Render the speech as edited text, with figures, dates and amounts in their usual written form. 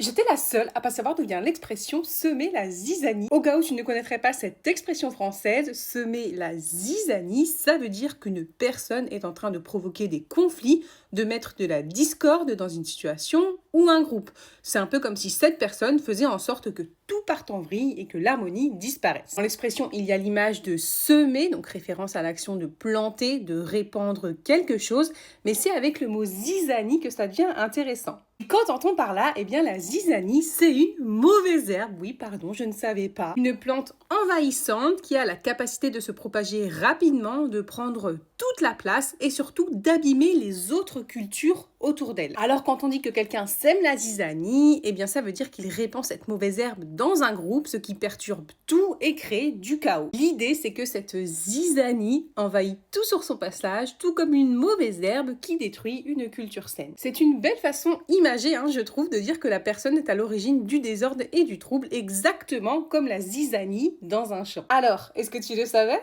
J'étais la seule à pas savoir d'où vient l'expression semer la zizanie. Au cas où tu ne connaîtrais pas cette expression française, semer la zizanie, ça veut dire qu'une personne est en train de provoquer des conflits, de mettre de la discorde dans une situation ou un groupe. C'est un peu comme si cette personne faisait en sorte que tout parte en vrille et que l'harmonie disparaisse. Dans l'expression, il y a l'image de semer, donc référence à l'action de planter, de répandre quelque chose, mais c'est avec le mot zizanie que ça devient intéressant. Qu'entend-on par là? Eh bien, la zizanie, c'est une mauvaise herbe. Oui, pardon, je ne savais pas. Une plante envahissante qui a la capacité de se propager rapidement, de prendre toute la place et surtout d'abîmer les autres cultures autour d'elle. Alors, quand on dit que quelqu'un sème la zizanie, eh bien, ça veut dire qu'il répand cette mauvaise herbe dans un groupe, ce qui perturbe tout et crée du chaos. L'idée, c'est que cette zizanie envahit tout sur son passage, tout comme une mauvaise herbe qui détruit une culture saine. C'est une belle façon imagée, je trouve, de dire que la personne est à l'origine du désordre et du trouble, exactement comme la zizanie dans un champ. Alors, est-ce que tu le savais?